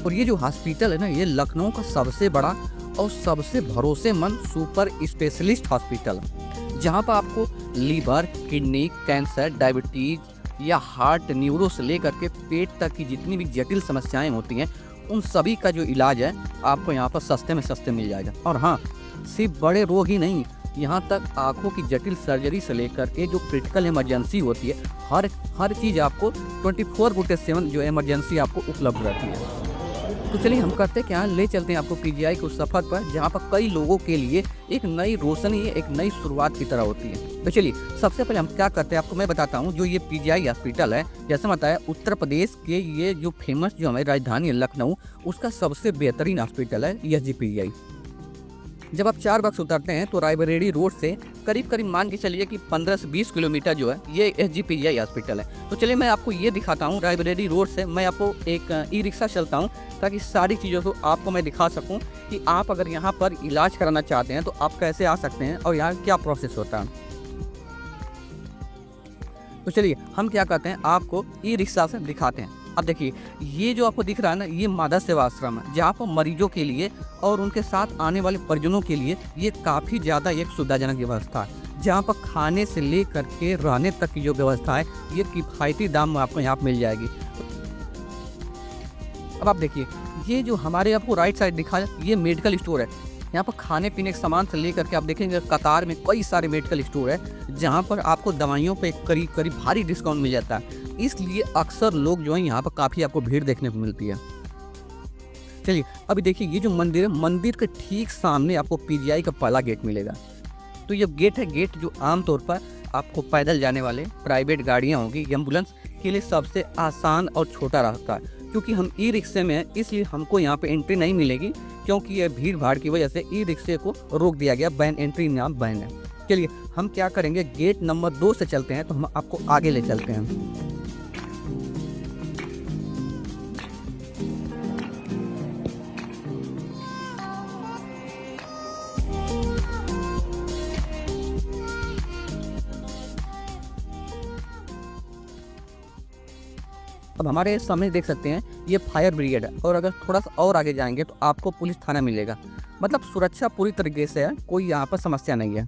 और ये जो हॉस्पिटल है ना, ये लखनऊ का सबसे बड़ा और सबसे भरोसेमंद सुपर स्पेशलिस्ट हॉस्पिटल है, जहाँ पर आपको लीवर, किडनी, कैंसर, डायबिटीज या हार्ट, न्यूरो से लेकर के पेट तक की जितनी भी जटिल समस्याएं होती हैं, उन सभी का जो इलाज है आपको यहाँ पर सस्ते में सस्ते मिल जाएगा। और हाँ, सिर्फ बड़े रोग ही नहीं, यहाँ तक आंखों की जटिल सर्जरी से लेकर के जो क्रिटिकल इमरजेंसी होती है, हर चीज़ आपको 24/7 जो इमरजेंसी आपको उपलब्ध रहती है। तो चलिए हम करते क्या, ले चलते हैं आपको पीजीआई के उस सफ़र पर, जहाँ पर कई लोगों के लिए एक नई रोशनी, एक नई शुरुआत की तरह होती है। तो चलिए सबसे पहले हम क्या करते हैं आपको मैं बताता हूँ। जो ये पीजीआई हॉस्पिटल है, जैसे बताया, उत्तर प्रदेश के ये जो फेमस जो हमारी राजधानी है लखनऊ, उसका सबसे बेहतरीन हॉस्पिटल है एसजी पीजीआई। जब आप 4 बक्स उतरते हैं तो रायबरेली रोड से करीब करीब मान के चलिए कि 15 से 20 किलोमीटर जो है ये एसजी पीजीआई हॉस्पिटल है। तो चलिए मैं आपको ये दिखाता हूँ। रायबरेली रोड से मैं आपको एक ई रिक्शा चलता हूँ, ताकि सारी चीज़ों को आपको मैं दिखा सकूँ कि आप अगर यहाँ पर इलाज कराना चाहते हैं तो आप कैसे आ सकते हैं और यहाँ क्या प्रोसेस होता है। तो चलिए हम क्या करते हैं, आपको ई रिक्शा से दिखाते हैं। अब देखिए, ये जो आपको दिख रहा है ना, ये मादा सेवा आश्रम है, जहाँ पर मरीजों के लिए और उनके साथ आने वाले परिजनों के लिए ये काफ़ी ज़्यादा एक सुविधाजनक व्यवस्था है, जहाँ पर खाने से लेकर के रहने तक की जो व्यवस्था है ये किफ़ायती दाम में आपको यहाँ पर मिल जाएगी। अब आप देखिए, ये जो हमारे आपको राइट साइड दिखा है, ये मेडिकल स्टोर है। यहाँ पर खाने पीने के सामान से लेकर के आप देखेंगे कतार में कई सारे मेडिकल स्टोर है, जहाँ पर आपको दवाइयों पे करीब भारी डिस्काउंट मिल जाता है। इसलिए अक्सर लोग जो है यहाँ पर काफ़ी आपको भीड़ देखने को मिलती है। चलिए अभी देखिए, ये जो मंदिर है, मंदिर के ठीक सामने आपको पीजीआई का पहला गेट मिलेगा। तो ये गेट है, गेट जो आमतौर पर आपको पैदल जाने वाले, प्राइवेट गाड़ियाँ होंगी, एम्बुलेंस के लिए सबसे आसान और छोटा रास्ता है। क्योंकि हम ई रिक्शे में हैं, इसलिए हमको यहाँ पे एंट्री नहीं मिलेगी, क्योंकि ये भीड़ भाड़ की वजह से ई रिक्शे को रोक दिया गया, बैन, एंट्री नाम बैन है। चलिए हम क्या करेंगे, गेट नंबर 2 से चलते हैं, तो हम आपको आगे ले चलते हैं। अब हमारे सामने देख सकते हैं ये फायर ब्रिगेड है, और अगर थोड़ा सा और आगे जाएंगे तो आपको पुलिस थाना मिलेगा। मतलब सुरक्षा पूरी तरीके से है, कोई यहाँ पर समस्या नहीं है।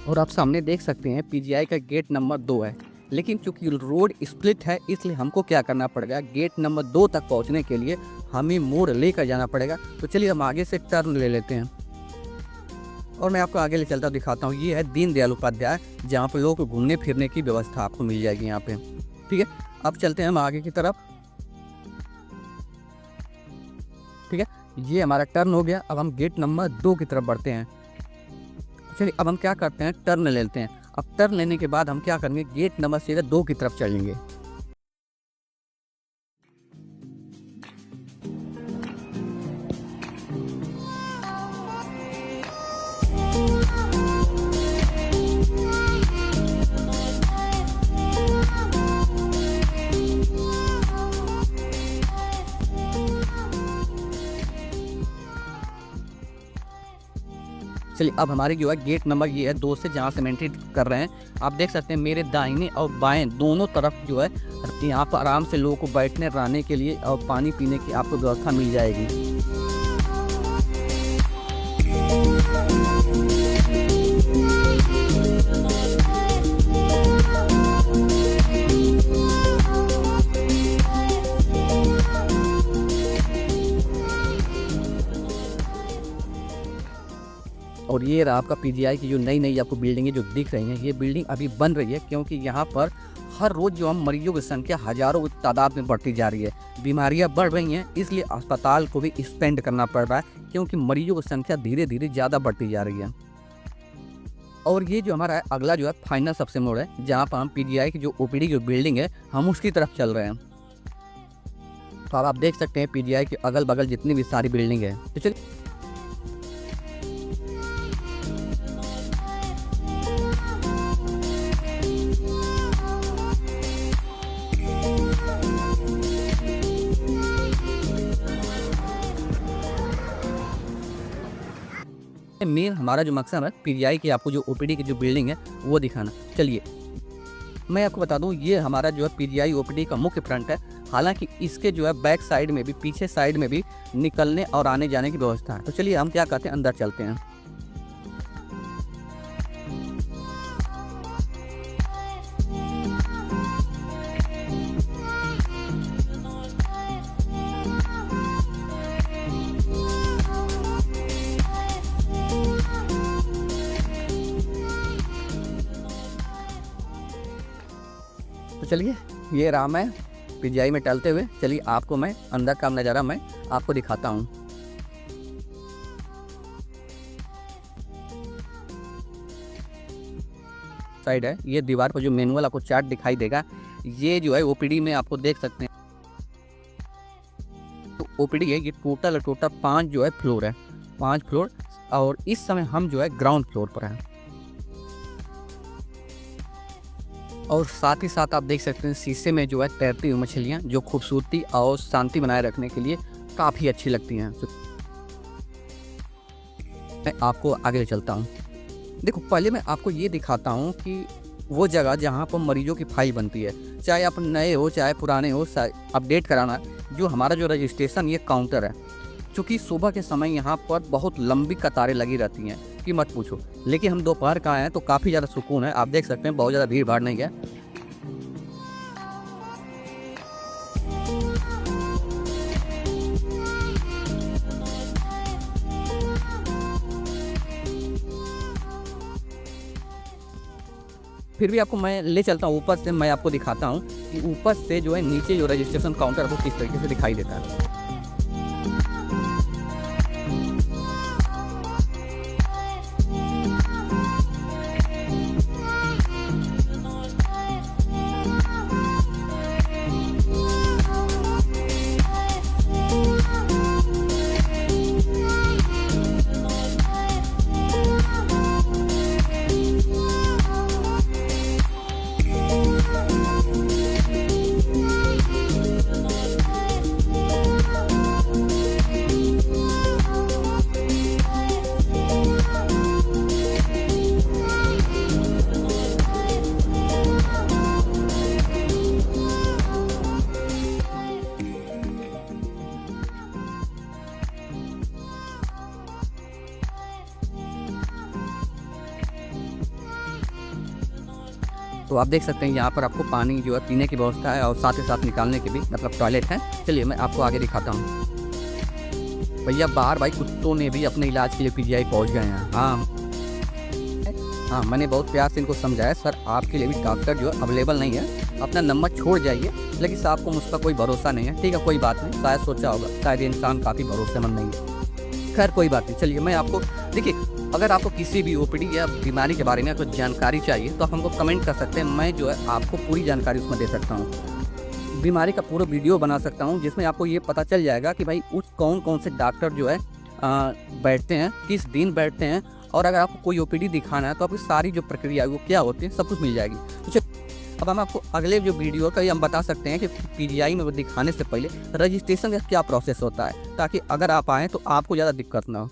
और आप सामने देख सकते हैं पीजीआई का गेट नंबर 2 है, लेकिन चूंकि रोड स्प्लिट है, इसलिए हमको क्या करना पड़ेगा, गेट नंबर 2 तक पहुंचने के लिए हमें मोड़ लेकर जाना पड़ेगा। तो चलिए हम आगे से टर्न ले लेते हैं, और मैं आपको आगे ले चलता दिखाता हूँ। ये है दीनदयाल उपाध्याय, जहाँ पर लोगों को घूमने फिरने की व्यवस्था आपको मिल जाएगी यहाँ पे। ठीक है, अब चलते हैं हम आगे की तरफ। ठीक है, ये हमारा टर्न हो गया। अब हम गेट नंबर 2 की तरफ बढ़ते हैं। चलिए अब हम क्या करते हैं, टर्न ले लेते हैं। अब टर्न लेने के बाद हम क्या करेंगे, गेट नंबर सीधे 2 की तरफ चलेंगे। चलिए अब हमारी जो है गेट नंबर ये है 2 से, जहाँ से हम एंट्री कर रहे हैं। आप देख सकते हैं मेरे दाहिने और बाएं दोनों तरफ जो है यहाँ पर आराम से लोगों को बैठने रहने के लिए और पानी पीने की आपको व्यवस्था मिल जाएगी। और ये रहा आपका पीजीआई की जो नई आपको बिल्डिंगें जो दिख रही हैं, ये बिल्डिंग अभी बन रही है, क्योंकि यहाँ पर हर रोज़ जो हम मरीजों की संख्या हज़ारों की तादाद में बढ़ती जा रही है। बीमारियाँ बढ़ रही हैं, इसलिए अस्पताल को भी एक्सपेंड करना पड़ रहा है, क्योंकि मरीजों की संख्या धीरे-धीरे ज़्यादा बढ़ती जा रही है। और ये जो हमारा अगला जो है फाइनल सबसे मोड़ है, जहाँ पर हम पीजीआई की जो ओपीडी की बिल्डिंग है, हम उसकी तरफ चल रहे हैं। तो अब आप देख सकते हैं पीजीआई के अगल-बगल जितनी भी सारी बिल्डिंग है। तो चलिए मेन हमारा जो मकसद है पीजीआई की आपको जो ओपीडी की जो बिल्डिंग है वो दिखाना। चलिए मैं आपको बता दूं, ये हमारा जो है पीजीआई ओपीडी का मुख्य फ्रंट है। हालांकि इसके जो है बैक साइड में भी, पीछे साइड में भी निकलने और आने जाने की व्यवस्था है। तो चलिए हम क्या कहते हैं, अंदर चलते हैं। तो चलिए ये रहा मैं पीजीआई में टहलते हुए। चलिए आपको मैं अंदर का नज़ारा मैं आपको दिखाता हूँ। साइड है, ये दीवार पर जो मैनुअल आपको चार्ट दिखाई देगा, ये जो है ओपीडी में आपको देख सकते हैं। तो ओपीडी है, ये टोटल 5 जो है फ्लोर है, 5 फ्लोर। और इस समय हम जो है ग्राउंड फ्लोर पर हैं। और साथ ही साथ आप देख सकते हैं शीशे में जो है तैरती हुई मछलियाँ, जो खूबसूरती और शांति बनाए रखने के लिए काफ़ी अच्छी लगती हैं। तो मैं आपको आगे चलता हूँ। देखो पहले मैं आपको ये दिखाता हूँ कि वो जगह जहाँ पर मरीजों की फाइल बनती है, चाहे आप नए हो चाहे पुराने हो, अपडेट कराना। जो हमारा जो रजिस्ट्रेशन ये काउंटर है, चूँकि सुबह के समय यहाँ पर बहुत लंबी कतारें लगी रहती हैं कि मत पूछो। लेकिन हम दोपहर का आए हैं तो काफ़ी ज़्यादा सुकून है। आप देख सकते हैं बहुत ज़्यादा भीड़ भाड़ नहीं है। फिर भी आपको मैं ले चलता हूँ ऊपर से, मैं आपको दिखाता हूँ कि ऊपर से जो है नीचे जो रजिस्ट्रेशन काउंटर है वो किस तरीके से दिखाई देता है। तो आप देख सकते हैं यहाँ पर आपको पानी जो है पीने की व्यवस्था है और साथ ही साथ निकालने की भी, मतलब टॉयलेट है। चलिए मैं आपको आगे दिखाता हूँ। भैया बाहर भाई कुत्तों ने भी अपने इलाज के लिए पीजीआई पहुँच गए हैं। हाँ, मैंने बहुत प्यार से इनको समझाया, सर आपके लिए भी डॉक्टर जो है अवेलेबल नहीं है, अपना नंबर छोड़ जाइए। लेकिन साहब को मुझका कोई भरोसा नहीं है। ठीक है कोई बात नहीं, शायद सोचा होगा शायद ये इंसान काफ़ी भरोसेमंद नहीं है। खैर कोई बात नहीं। चलिए मैं आपको, देखिए अगर आपको किसी भी ओपीडी या बीमारी के बारे में कुछ जानकारी चाहिए तो आप हमको कमेंट कर सकते हैं। मैं जो है आपको पूरी जानकारी उसमें दे सकता हूँ। बीमारी का पूरा वीडियो बना सकता हूँ जिसमें आपको ये पता चल जाएगा कि भाई उस कौन से डॉक्टर जो है बैठते हैं, किस दिन बैठते हैं, और अगर आपको कोई ओपीडी दिखाना है तो आपकी सारी जो प्रक्रिया है वो क्या होती है सब कुछ मिल जाएगी। तो अब हम आपको अगले जो वीडियो का हम बता सकते हैं कि पीजीआई में वो दिखाने से पहले रजिस्ट्रेशन का क्या प्रोसेस होता है, ताकि अगर आप आएँ तो आपको ज़्यादा दिक्कत ना हो।